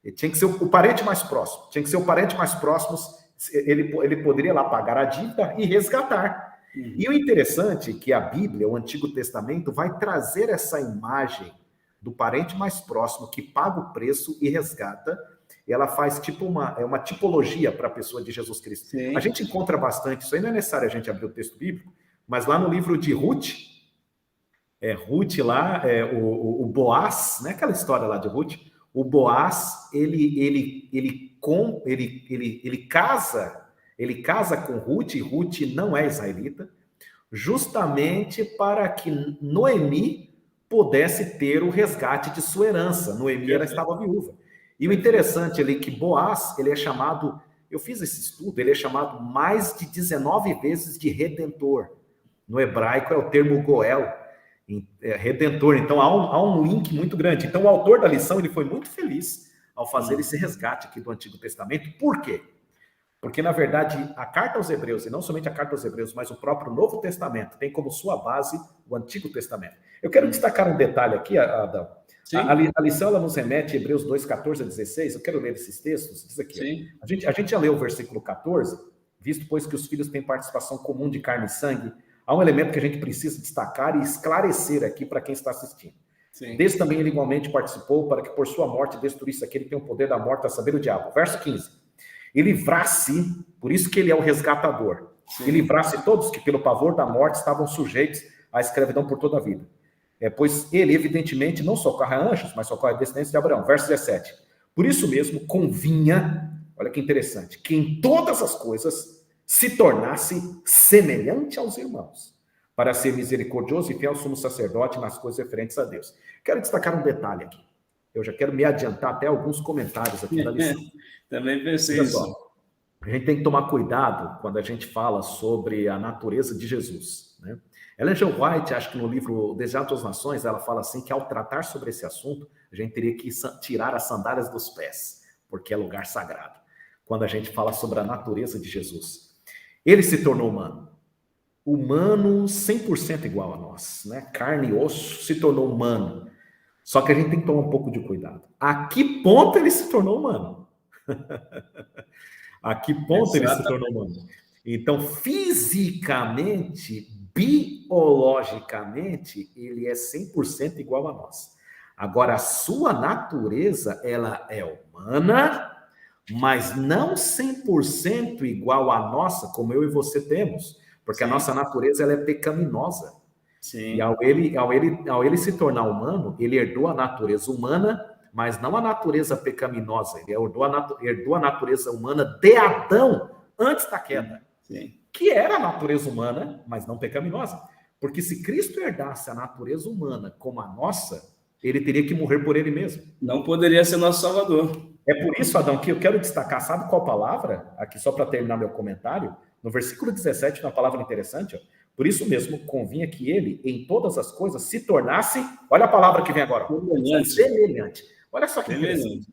E tinha que ser o parente mais próximo. Tinha que ser o parente mais próximo, ele poderia lá pagar a dívida e resgatar. E o interessante é que a Bíblia, o Antigo Testamento, vai trazer essa imagem do parente mais próximo que paga o preço e resgata. E ela faz tipo uma tipologia para a pessoa de Jesus Cristo. Sim. A gente encontra bastante, isso aí não é necessário a gente abrir o texto bíblico, mas lá no livro de Ruth, Ruth lá, o Boaz, né, aquela história lá de Ruth, o Boaz, ele casa com Ruth, e Ruth não é israelita, justamente para que Noemi pudesse ter o resgate de sua herança. Noemi ela estava viúva. E o interessante ali é que Boaz, ele é chamado, eu fiz esse estudo, ele é chamado mais de 19 vezes de redentor. No hebraico é o termo Goel, redentor. Então há um link muito grande. Então o autor da lição ele foi muito feliz ao fazer esse resgate aqui do Antigo Testamento. Por quê? Porque, na verdade, a carta aos Hebreus, e não somente a carta aos Hebreus, mas o próprio Novo Testamento, tem como sua base o Antigo Testamento. Eu quero destacar um detalhe aqui, Adão. A lição ela nos remete a Hebreus 2, 14 a 16. Eu quero ler esses textos. Diz aqui. A gente já leu o versículo 14. Visto, pois, que os filhos têm participação comum de carne e sangue, há um elemento que a gente precisa destacar e esclarecer aqui para quem está assistindo. Sim. Desse também ele igualmente participou para que por sua morte destruísse aquele que tem o poder da morte, a saber, o diabo. Verso 15. E livrasse, por isso que ele é o resgatador, e livrasse todos que pelo pavor da morte estavam sujeitos à escravidão por toda a vida. Pois ele, evidentemente, não socorre a anjos, mas socorre a descendentes de Abraão. Verso 17. Por isso mesmo, convinha, olha que interessante, que em todas as coisas se tornasse semelhante aos irmãos, para ser misericordioso e fiel sumo sacerdote nas coisas referentes a Deus. Quero destacar um detalhe aqui. Eu já quero me adiantar até alguns comentários aqui da lição. Também pensei isso. A gente tem que tomar cuidado quando a gente fala sobre a natureza de Jesus, né? Ellen G. White, acho que no livro Desejo às Nações, ela fala assim que ao tratar sobre esse assunto, a gente teria que tirar as sandálias dos pés, porque é lugar sagrado. Quando a gente fala sobre a natureza de Jesus. Ele se tornou humano. Humano 100% igual a nós, né? Carne e osso, se tornou humano. Só que a gente tem que tomar um pouco de cuidado. A que ponto ele se tornou humano? A que ponto ele se tornou humano? Então, fisicamente, biologicamente, ele é 100% igual a nós. Agora, a sua natureza, ela é humana, mas não 100% igual à nossa, como eu e você temos. Porque a nossa natureza, ela é pecaminosa. Sim. E ao ele se tornar humano, ele herdou a natureza humana, mas não a natureza pecaminosa. Ele herdou a natureza humana de Adão antes da queda. Sim. Que era a natureza humana, mas não pecaminosa. Porque se Cristo herdasse a natureza humana como a nossa, ele teria que morrer por ele mesmo. Não poderia ser nosso Salvador. É por isso, Adão, que eu quero destacar, sabe qual palavra? Aqui só para terminar meu comentário. No versículo 17, uma palavra interessante, ó. Por isso mesmo, convinha que ele, em todas as coisas, se tornasse... Olha a palavra que vem agora. Semelhante. Olha só que interessante.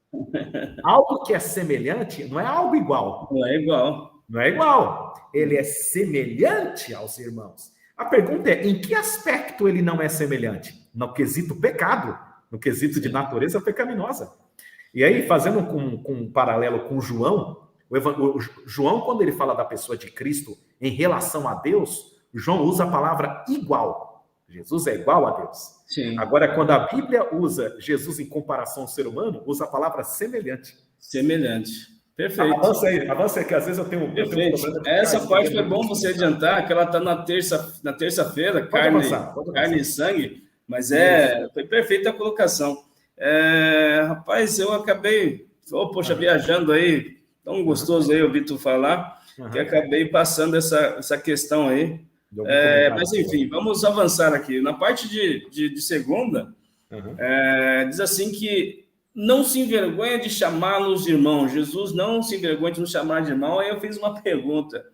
Algo que é semelhante não é algo igual. Não é igual. Não é igual. Ele é semelhante aos irmãos. A pergunta é, em que aspecto ele não é semelhante? No quesito pecado, no quesito de natureza pecaminosa. E aí, fazendo um paralelo com João, João, quando ele fala da pessoa de Cristo em relação a Deus, João usa a palavra igual. Jesus é igual a Deus. Sim. Agora, quando a Bíblia usa Jesus em comparação ao ser humano, usa a palavra semelhante. Semelhante. Perfeito. Avança aí, que às vezes eu tenho um problema. Essa parte foi bom você adiantar, que ela está na terça-feira, carne e sangue, mas foi perfeita a colocação. Rapaz, eu acabei, viajando aí, tão gostoso aí ouvir tu falar, que acabei passando essa questão aí. Mas enfim, vamos avançar aqui. Na parte de segunda, diz assim que não se envergonha de chamá-los de irmão. Jesus não se envergonha de nos chamar de irmão. Aí eu fiz uma pergunta.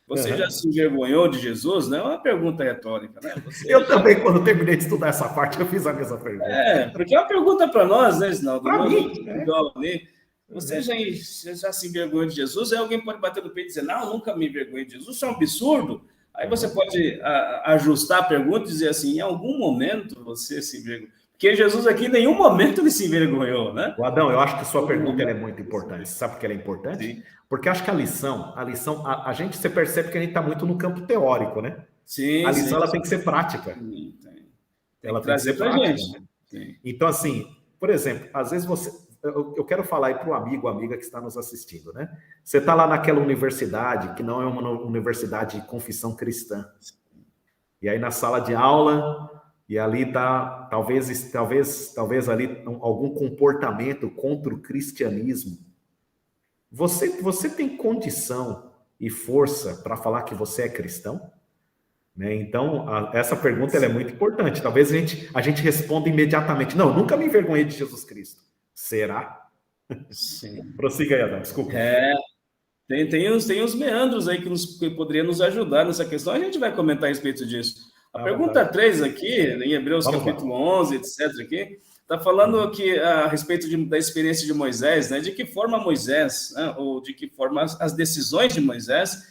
Você já se envergonhou de Jesus? Não é uma pergunta retórica, né? Eu também, quando terminei de estudar essa parte, eu fiz a mesma pergunta. Porque é uma pergunta para nós, né, Sinaldo? Para mim. Você já se envergonhou de Jesus? Aí alguém pode bater no peito e dizer, não, nunca me envergonhei de Jesus, isso é um absurdo. Aí você pode ajustar a pergunta e dizer assim, em algum momento você se envergonhou. Porque Jesus aqui, em nenhum momento ele se envergonhou, né? Adão, eu acho que sua pergunta é muito importante. Sabe por que ela é importante? Sim. Porque acho que a lição, a gente, você percebe que a gente está muito no campo teórico, né? Sim, a lição ela tem que ser prática. Sim, ela tem que ser pra prática. Gente. Né? Então, assim, por exemplo, às vezes eu quero falar aí para o amigo ou amiga que está nos assistindo, né? Você está lá naquela universidade, que não é uma universidade de confissão cristã. E aí na sala de aula, e ali está, talvez ali algum comportamento contra o cristianismo. Você tem condição e força para falar que você é cristão? Né? Então, essa pergunta ela é muito importante. Talvez a gente responda imediatamente, não, nunca me envergonhei de Jesus Cristo. Será? Sim. Prossiga aí, Adão, desculpa. Tem uns meandros aí que poderiam nos ajudar nessa questão. A gente vai comentar a respeito disso. A pergunta 3 aqui, em Hebreus capítulo 11, etc., aqui, está falando aqui a respeito da experiência de Moisés, né? De que forma Moisés, né? Ou de que forma as decisões de Moisés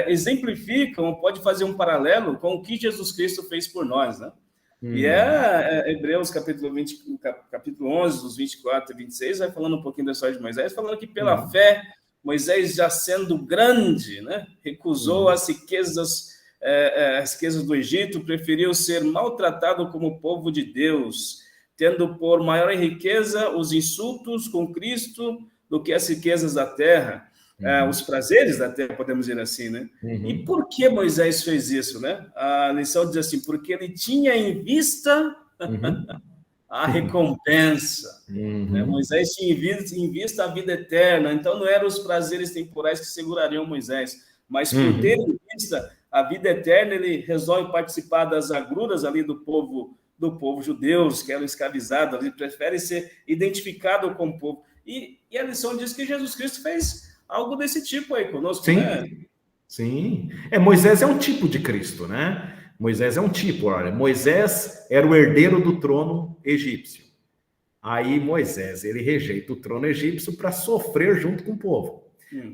exemplificam, pode fazer um paralelo com o que Jesus Cristo fez por nós, né? E Hebreus capítulo 11, dos 24 e 26, vai falando um pouquinho da história de Moisés, falando que pela fé, Moisés, já sendo grande, né, recusou as riquezas do Egito, preferiu ser maltratado como povo de Deus, tendo por maior riqueza os insultos com Cristo do que as riquezas da terra, os prazeres da terra, podemos dizer assim, né? E por que Moisés fez isso, né? A lição diz assim, porque ele tinha em vista a recompensa. Né? Moisés tinha em vista a vida eterna, então não eram os prazeres temporais que segurariam Moisés, mas por ter em vista a vida eterna, ele resolve participar das agruras ali do povo judeus, que eram escravizados, ele prefere ser identificado com o povo. E a lição diz que Jesus Cristo fez algo desse tipo aí conosco, sim, né? Sim. Moisés é um tipo de Cristo, né? Moisés é um tipo, olha, Moisés era o herdeiro do trono egípcio. Aí Moisés, ele rejeita o trono egípcio para sofrer junto com o povo.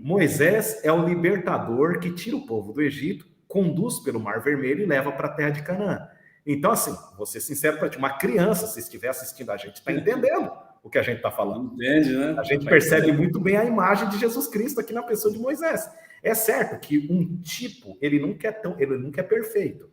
Moisés é o libertador que tira o povo do Egito, conduz pelo Mar Vermelho e leva para a terra de Canaã. Então, assim, vou ser sincero para ti, uma criança, se estiver assistindo a gente, está entendendo o que a gente está falando. Entende, né? A gente percebe muito bem a imagem de Jesus Cristo aqui na pessoa de Moisés. É certo que um tipo, ele nunca é perfeito.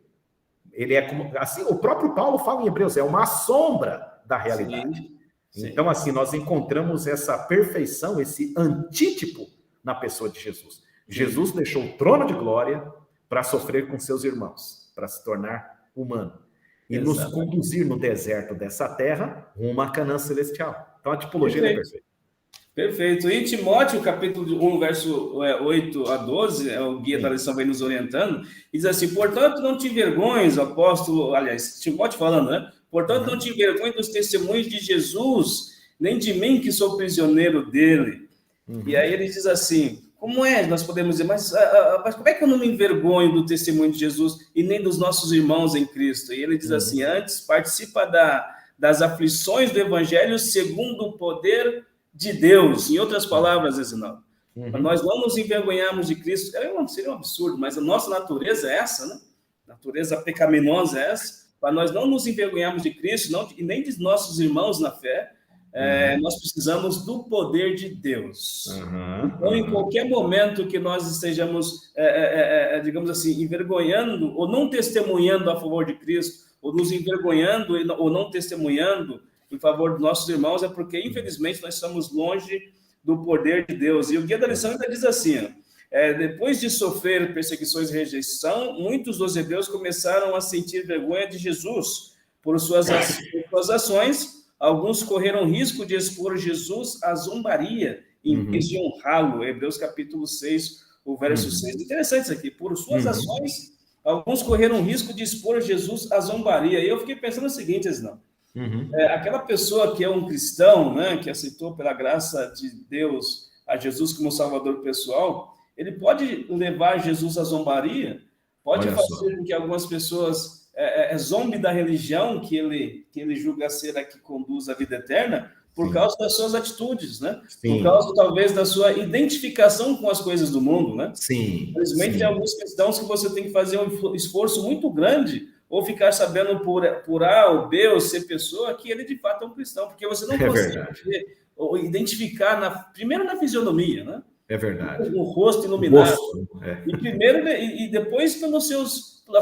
Ele é como, assim, o próprio Paulo fala em Hebreus, é uma sombra da realidade. Sim. Então, assim, nós encontramos essa perfeição, esse antítipo na pessoa de Jesus. Sim. Jesus deixou o trono de glória para sofrer com seus irmãos, para se tornar humano. E nos conduzir no deserto dessa terra rumo à Canaã celestial. Então, a tipologia é perfeita. Perfeito. E Timóteo, capítulo 1, verso 8 a 12, o guia da lição vem nos orientando, diz assim, portanto, não te envergonhes, apóstolo, aliás, Timóteo falando, né? Portanto, não te envergonhes dos testemunhos de Jesus, nem de mim, que sou prisioneiro dele. E aí ele diz assim, como é, nós podemos dizer, mas como é que eu não me envergonho do testemunho de Jesus e nem dos nossos irmãos em Cristo? E ele diz assim, antes, participa das aflições do evangelho segundo o poder de Deus. Em outras palavras, Reginaldo, para nós não nos envergonharmos de Cristo, seria um absurdo, mas a nossa natureza é essa, né? A natureza pecaminosa é essa. Para nós não nos envergonharmos de Cristo e nem de nossos irmãos na fé, nós precisamos do poder de Deus. Então, em qualquer momento que nós estejamos, digamos assim, envergonhando ou não testemunhando a favor de Cristo, ou nos envergonhando ou não testemunhando em favor dos nossos irmãos, é porque, infelizmente, nós estamos longe do poder de Deus. E o guia da lição ainda diz assim, depois de sofrer perseguições e rejeição, muitos dos hebreus começaram a sentir vergonha de Jesus por suas ações. Alguns correram risco de expor Jesus à zombaria, em vez de honrá-lo. Hebreus capítulo 6, o verso 6. Interessante isso aqui. Por suas ações, alguns correram risco de expor Jesus à zombaria. E eu fiquei pensando o seguinte, não. Aquela pessoa que é um cristão, né, que aceitou pela graça de Deus a Jesus como Salvador pessoal, ele pode levar Jesus à zombaria, pode fazer com que algumas pessoas zombem da religião que ele julga ser a que conduz à vida eterna, por causa das suas atitudes, né? Por causa, talvez, da sua identificação com as coisas do mundo, né? Infelizmente, tem alguns cristãos que você tem que fazer um esforço muito grande, ou ficar sabendo por A ou B ou C pessoa que ele, de fato, é um cristão, porque você não consegue ou identificar, primeiro na fisionomia, né? É verdade. O rosto iluminado. E primeiro, e depois pela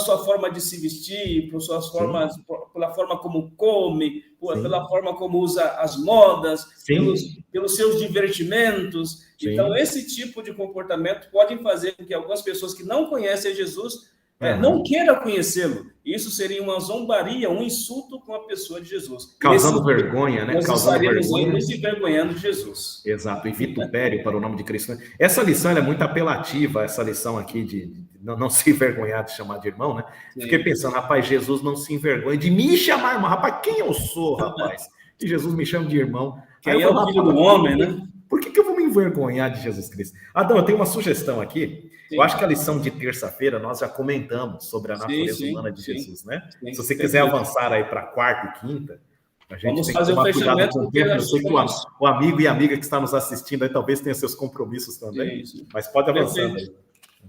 sua forma de se vestir, pela forma como come, pela forma como usa as modas, pelos seus divertimentos. Então, esse tipo de comportamento pode fazer com que algumas pessoas que não conhecem Jesus não queiram conhecê-lo. Isso seria uma zombaria, um insulto com a pessoa de Jesus. Causando vergonha, né? Nós estaríamos nos envergonhando de Jesus. Exato, e vitupério para o nome de Cristo. Essa lição é muito apelativa, essa lição aqui de não se envergonhar de chamar de irmão, né? Fiquei pensando, rapaz, Jesus não se envergonha de me chamar irmão. Rapaz, quem eu sou, rapaz? Que Jesus me chama de irmão. Quem é o filho do homem, né? Por que eu vou me envergonhar de Jesus Cristo? Adão, eu tenho uma sugestão aqui. Eu acho que a lição de terça-feira nós já comentamos sobre a natureza humana de Jesus, né? Se você quiser avançar aí para quarta e quinta, a gente vamos tem fazer que tomar cuidado com o tempo. Eu sei que o amigo e a amiga que está nos assistindo aí talvez tenha seus compromissos também, mas pode avançar aí.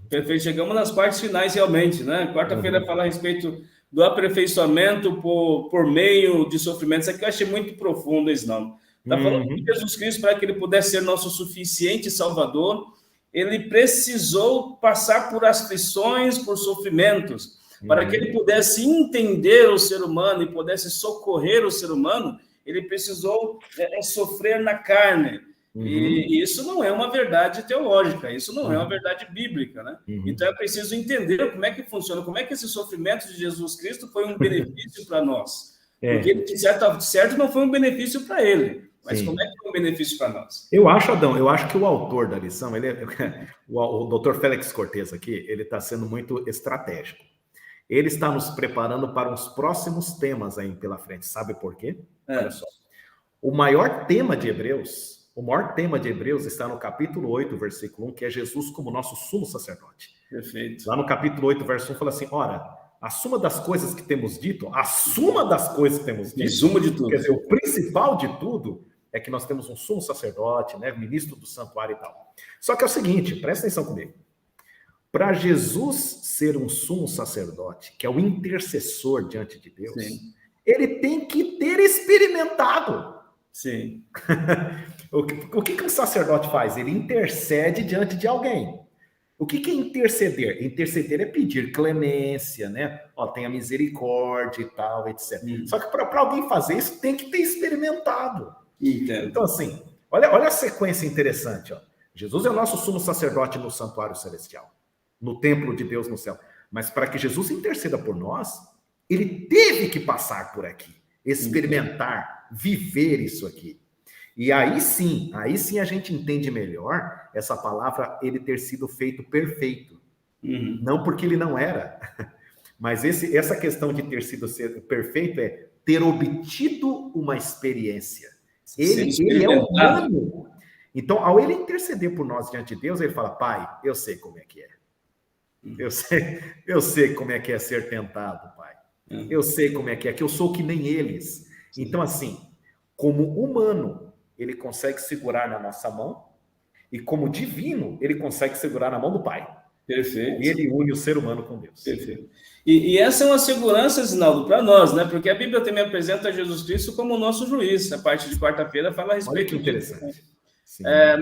Perfeito, chegamos nas partes finais realmente, né? Quarta-feira fala a respeito do aperfeiçoamento por meio de sofrimentos. Isso aqui eu achei muito profundo, Isnaldo. Está falando que Jesus Cristo, para que ele pudesse ser nosso suficiente Salvador, ele precisou passar por aflições, por sofrimentos, para que ele pudesse entender o ser humano e pudesse socorrer o ser humano, ele precisou sofrer na carne. E isso não é uma verdade teológica, isso não é uma verdade bíblica, né? Então é preciso entender como é que funciona, como é que esse sofrimento de Jesus Cristo foi um benefício para nós. Porque, de certo, não foi um benefício para ele. Mas como é que é um benefício para nós? Eu acho, Adão, que o autor da lição, o doutor Félix Cortez aqui, ele está sendo muito estratégico. Ele está nos preparando para os próximos temas aí pela frente. Sabe por quê? Olha só. O maior tema de Hebreus está no capítulo 8, versículo 1, que é Jesus como nosso sumo sacerdote. Perfeito. Lá no capítulo 8, verso 1, fala assim, ora, a suma das coisas que temos dito, resumo de tudo. Quer dizer, o principal de tudo é que nós temos um sumo sacerdote, né, ministro do santuário e tal. Só que é o seguinte, presta atenção comigo. Para Jesus ser um sumo sacerdote, que é o intercessor diante de Deus, ele tem que ter experimentado. Sim. O que um sacerdote faz? Ele intercede diante de alguém. O que é interceder? Interceder é pedir clemência, né? Tenha misericórdia e tal, etc. Só que para alguém fazer isso, tem que ter experimentado. Então, assim, olha a sequência interessante. Jesus é o nosso sumo sacerdote no santuário celestial, no templo de Deus no céu. Mas para que Jesus interceda por nós, ele teve que passar por aqui, experimentar, viver isso aqui. E aí sim a gente entende melhor essa palavra, ele ter sido feito perfeito. Não porque ele não era, mas essa questão de ter sido perfeito é ter obtido uma experiência. Ele é humano. Então, ao ele interceder por nós diante de Deus, ele fala, Pai, eu sei como é que é. Eu sei como é que é ser tentado, Pai. Eu sei como é que eu sou que nem eles. Então, assim, como humano, ele consegue segurar na nossa mão, e como divino, ele consegue segurar na mão do Pai. Perfeito. E ele une o ser humano com Deus. Perfeito. E essa é uma segurança, Zinaldo, para nós, né? Porque a Bíblia também apresenta Jesus Cristo como o nosso juiz. A parte de quarta-feira fala a respeito disso. Interessante.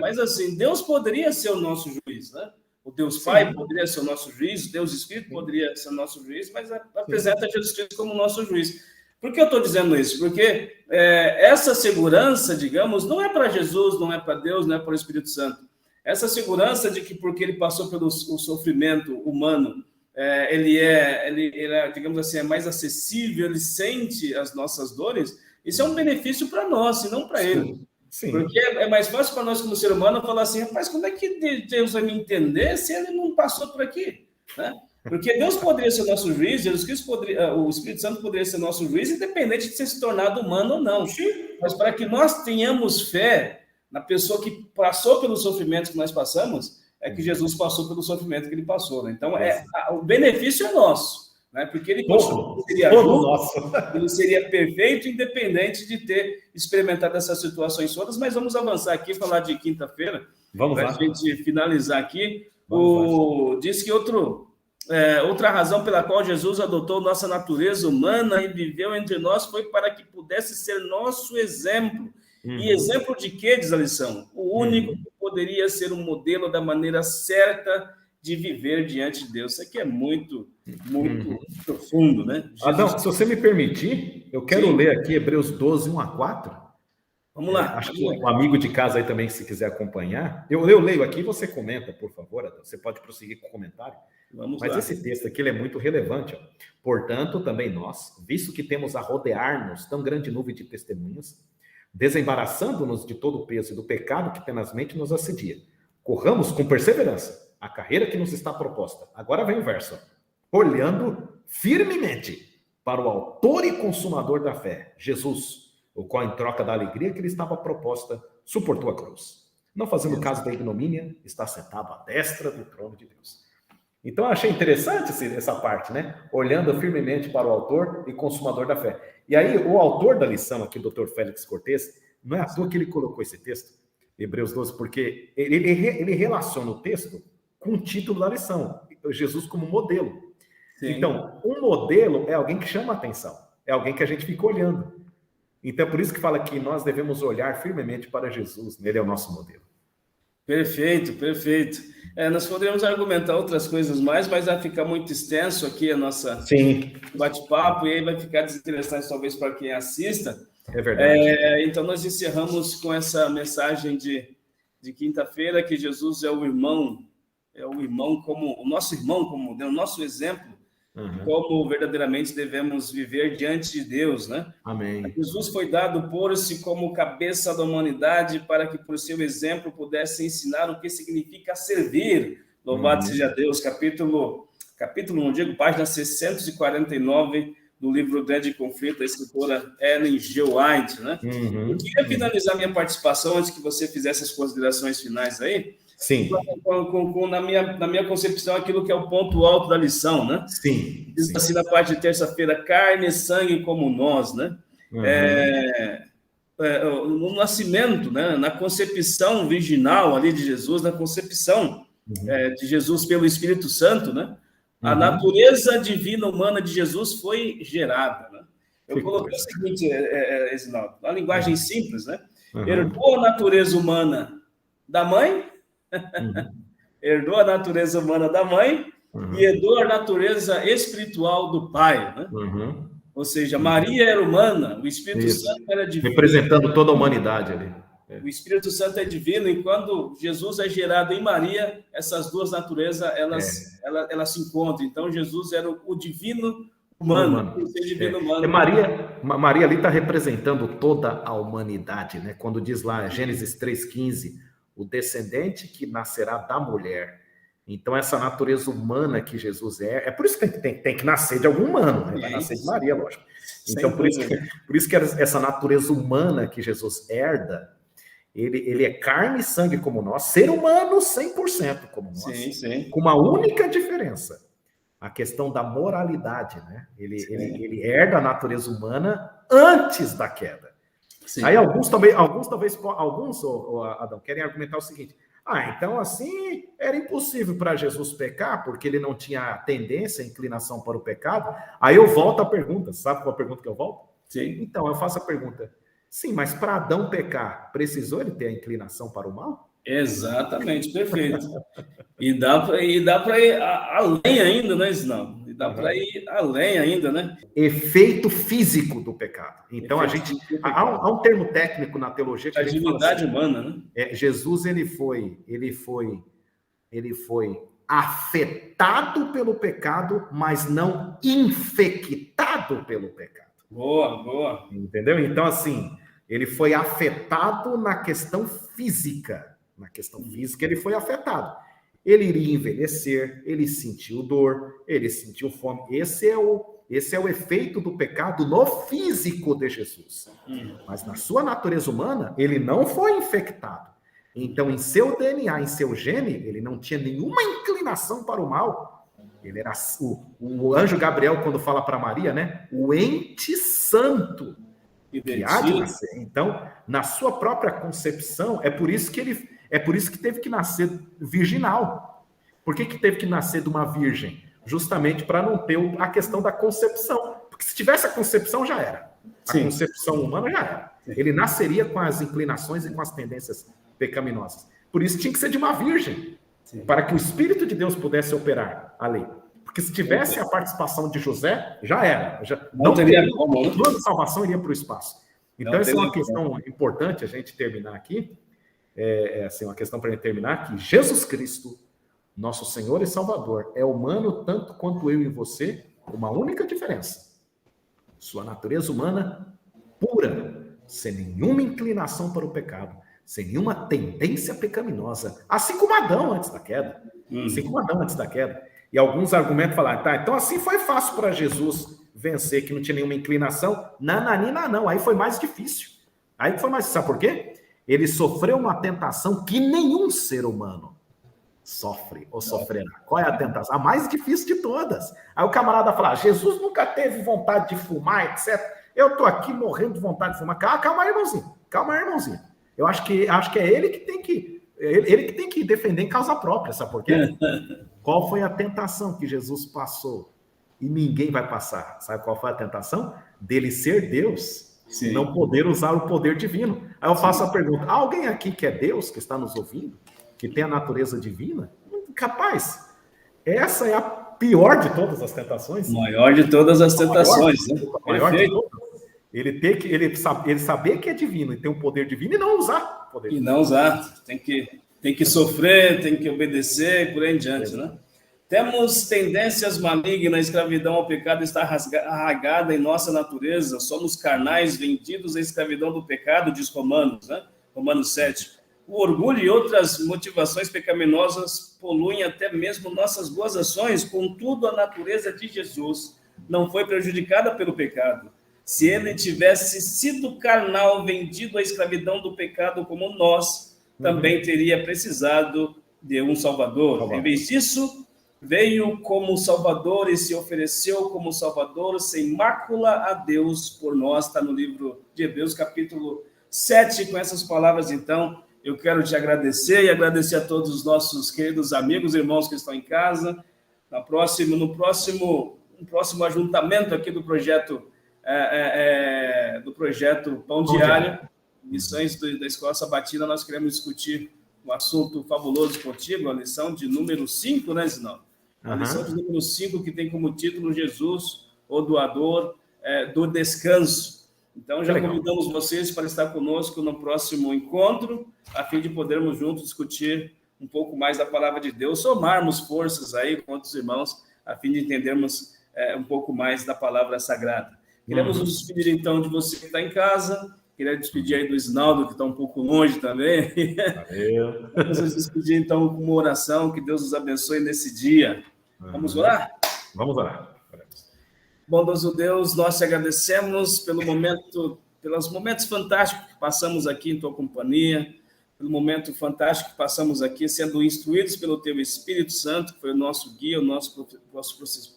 Mas assim, Deus poderia ser o nosso juiz, né? O Deus Pai poderia ser o nosso juiz, o Deus Espírito poderia ser o nosso juiz, mas apresenta Jesus Cristo como o nosso juiz. Por que eu estou dizendo isso? Porque essa segurança, digamos, não é para Jesus, não é para Deus, não é para o Espírito Santo. Essa segurança de que porque ele passou pelo sofrimento humano, ele é, digamos assim, é mais acessível, ele sente as nossas dores, isso é um benefício para nós, e não para ele. Sim. Porque é mais fácil para nós, como ser humano, falar assim, rapaz, como é que Deus vai me entender se ele não passou por aqui? Né? Porque Deus poderia ser nosso juiz, Jesus Cristo poderia, o Espírito Santo poderia ser nosso juiz, independente de ter se tornado humano ou não. Mas para que nós tenhamos fé na pessoa que passou pelos sofrimentos que nós passamos, é que Jesus passou pelo sofrimento que ele passou. Né? Então, o benefício é nosso, né? Porque ele seria justo, ele seria perfeito, independente de ter experimentado essas situações todas. Mas vamos avançar aqui, falar de quinta-feira, para a gente finalizar aqui. Diz que outra razão pela qual Jesus adotou nossa natureza humana e viveu entre nós foi para que pudesse ser nosso exemplo. E exemplo de quê, diz a lição? O único que poderia ser um modelo da maneira certa de viver diante de Deus. Isso aqui é muito profundo, né? Adão, se você me permitir, eu quero ler aqui Hebreus 12, 1 a 4. Vamos lá. Acho que um amigo de casa aí também, se quiser acompanhar. Eu leio aqui e você comenta, por favor, Adão. Você pode prosseguir com o comentário. Mas esse texto aqui ele é muito relevante. Ó. Portanto, também nós, visto que temos a rodear-nos tão grande nuvem de testemunhas, desembaraçando-nos de todo o peso e do pecado que tenazmente nos assedia, corramos com perseverança a carreira que nos está proposta. Agora vem o verso. Ó. Olhando firmemente para o autor e consumador da fé, Jesus, o qual, em troca da alegria que lhe estava proposta, suportou a cruz. Não fazendo caso da ignomínia, está sentado à destra do trono de Deus. Então, eu achei interessante essa parte, né? Olhando firmemente para o autor e consumador da fé. E aí, o autor da lição aqui, o Dr. Félix Cortez, não é à toa que ele colocou esse texto, Hebreus 12, porque ele relaciona o texto com o título da lição, Jesus como modelo. Sim. Então, um modelo é alguém que chama a atenção, é alguém que a gente fica olhando. Então, é por isso que fala que nós devemos olhar firmemente para Jesus, ele é o nosso modelo. Perfeito, perfeito. Nós poderíamos argumentar outras coisas mais, mas vai ficar muito extenso aqui a nossa bate-papo, e aí vai ficar desinteressante talvez para quem assista. É verdade. Então, nós encerramos com essa mensagem de quinta-feira, que Jesus é o irmão como o nosso irmão, como o nosso exemplo, como verdadeiramente devemos viver diante de Deus, né? Amém. Jesus foi dado por-se como cabeça da humanidade para que, por seu exemplo, pudesse ensinar o que significa servir. Louvado seja Deus. Capítulo 1, página 649 do livro Dredd e Conflito, da escritora Ellen G. White, né? Eu queria finalizar minha participação antes que você fizesse as considerações finais aí. Sim. Na minha concepção, aquilo que é o ponto alto da lição, né? Sim. Diz assim na parte de terça-feira, carne e sangue como nós, né? No nascimento, né? Na concepção virginal ali de Jesus, na concepção de Jesus pelo Espírito Santo, né? A natureza divina humana de Jesus foi gerada, né? Eu coloquei o seguinte, Reginaldo, uma linguagem simples, né? Herdou a natureza humana da mãe, herdou a natureza humana da mãe e herdou a natureza espiritual do pai, né? Ou seja, Maria era humana, o Espírito Santo era divino. Representando toda a humanidade ali. O Espírito Santo é divino, e quando Jesus é gerado em Maria, essas duas naturezas, elas se encontram. Então, Jesus era o divino humano. O ser divino humano. Maria ali está representando toda a humanidade, né? Quando diz lá, Gênesis 3,15, o descendente que nascerá da mulher. Então, essa natureza humana que Jesus é por isso que tem que nascer de algum humano, né? Vai nascer de Maria, lógico. Então, por isso que essa natureza humana que Jesus herda, ele é carne e sangue como nós, ser humano 100% como nós, com uma única diferença, a questão da moralidade, né? Ele herda a natureza humana antes da queda. Sim. Aí alguns, Adão, querem argumentar o seguinte: então assim era impossível para Jesus pecar, porque ele não tinha tendência, inclinação para o pecado. Aí eu volto à pergunta, sabe qual a pergunta que eu volto? Sim. Então eu faço a pergunta: sim, mas para Adão pecar, precisou ele ter a inclinação para o mal? Exatamente, perfeito. E dá para ir além ainda, né, Isnaldo? E dá para ir além ainda, né? Efeito físico do pecado. Então, há um termo técnico na teologia que a divindade humana, né? Jesus, ele foi afetado pelo pecado, mas não infectado pelo pecado. Boa. Entendeu? Então, assim, ele foi afetado na questão física. Na questão física, ele foi afetado. Ele iria envelhecer, ele sentiu dor, ele sentiu fome. Esse é o efeito do pecado no físico de Jesus. Mas na sua natureza humana, ele não foi infectado. Então, em seu DNA, em seu gene, ele não tinha nenhuma inclinação para o mal. Ele era o anjo Gabriel, quando fala para Maria, né? O ente santo que há de nascer. Então, na sua própria concepção, é por isso que teve que nascer virginal. Por que teve que nascer de uma virgem? Justamente para não ter a questão da concepção. Porque se tivesse a concepção, já era. A concepção humana já era. Ele nasceria com as inclinações e com as tendências pecaminosas. Por isso tinha que ser de uma virgem. Para que o Espírito de Deus pudesse operar a lei. Porque se tivesse a participação de José, já era. Não teria como. O plano de salvação iria para o espaço. Então, essa é uma questão importante a gente terminar aqui. Assim, uma questão para a gente terminar, que Jesus Cristo, nosso Senhor e Salvador, é humano tanto quanto eu e você, com uma única diferença. Sua natureza humana pura, sem nenhuma inclinação para o pecado, sem nenhuma tendência pecaminosa, assim como Adão antes da queda. E alguns argumentos falaram, tá, então assim foi fácil para Jesus vencer, que não tinha nenhuma inclinação. Não, aí foi mais difícil. Sabe por quê? Ele sofreu uma tentação que nenhum ser humano sofre ou sofrerá. Qual é a tentação? A mais difícil de todas. Aí o camarada fala, Jesus nunca teve vontade de fumar, etc. Eu tô aqui morrendo de vontade de fumar. Calma aí, irmãozinho. Eu acho que é ele que tem que defender em causa própria, sabe por quê? Qual foi a tentação que Jesus passou? E ninguém vai passar. Sabe qual foi a tentação? Dele ser Deus. Sim. Não poder usar o poder divino. Aí eu faço a pergunta, alguém aqui que é Deus, que está nos ouvindo, que tem a natureza divina? Capaz. Essa é a pior de todas as tentações. Maior de todas as tentações. Maior de todas. Ele saber que é divino e ter um poder divino e não usar o poder divino. E não usar. Tem que sofrer, tem que obedecer e por aí em diante, né? Temos tendências malignas, a escravidão ao pecado está arraigada em nossa natureza, somos carnais vendidos à escravidão do pecado, diz Romanos, né? Romanos 7. O orgulho e outras motivações pecaminosas poluem até mesmo nossas boas ações, contudo a natureza de Jesus não foi prejudicada pelo pecado. Se ele tivesse sido carnal, vendido à escravidão do pecado como nós, também teria precisado de um Salvador. Em vez disso, veio como Salvador e se ofereceu como Salvador sem mácula a Deus por nós. Está no livro de Hebreus, capítulo 7. Com essas palavras, então, eu quero te agradecer e agradecer a todos os nossos queridos amigos e irmãos que estão em casa. No próximo ajuntamento aqui do projeto Pão Diário, Missões da Escola Sabatina, nós queremos discutir um assunto fabuloso contigo, a lição de número 5, né, Zinaldo? A lição de número 5, que tem como título Jesus, o doador do descanso. Então, já convidamos vocês para estar conosco no próximo encontro, a fim de podermos juntos discutir um pouco mais da palavra de Deus, somarmos forças aí com outros irmãos, a fim de entendermos um pouco mais da palavra sagrada. Queremos nos despedir, então, de você que está em casa. Queria despedir aí do Isnaldo, que está um pouco longe também. Valeu. Vamos nos despedir, então, com uma oração. Que Deus nos abençoe nesse dia. Vamos orar? Vamos orar. Bondoso Deus, nós te agradecemos pelos momentos fantásticos que passamos aqui em tua companhia, pelo momento fantástico que passamos aqui sendo instruídos pelo teu Espírito Santo, que foi o nosso guia, o nosso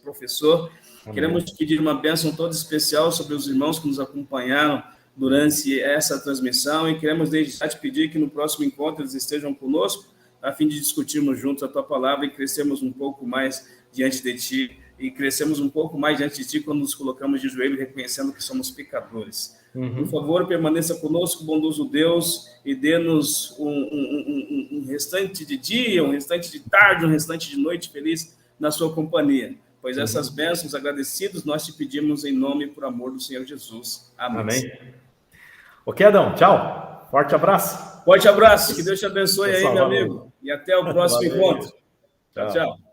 professor. Amém. Queremos te pedir uma bênção toda especial sobre os irmãos que nos acompanharam durante essa transmissão e queremos desde já te pedir que no próximo encontro eles estejam conosco a fim de discutirmos juntos a tua palavra e crescermos um pouco mais diante de ti e crescemos um pouco mais diante de ti quando nos colocamos de joelho reconhecendo que somos pecadores. Por favor, permaneça conosco, bondoso Deus, e dê-nos um restante de dia, um restante de tarde, um restante de noite feliz na sua companhia. Pois essas bênçãos agradecidos nós te pedimos em nome e por amor do Senhor Jesus. Amém. Amém. Ok, Adão. Tchau. Forte abraço. Forte abraço. Que Deus te abençoe aí, meu amigo. E até o próximo encontro. Tchau, tchau.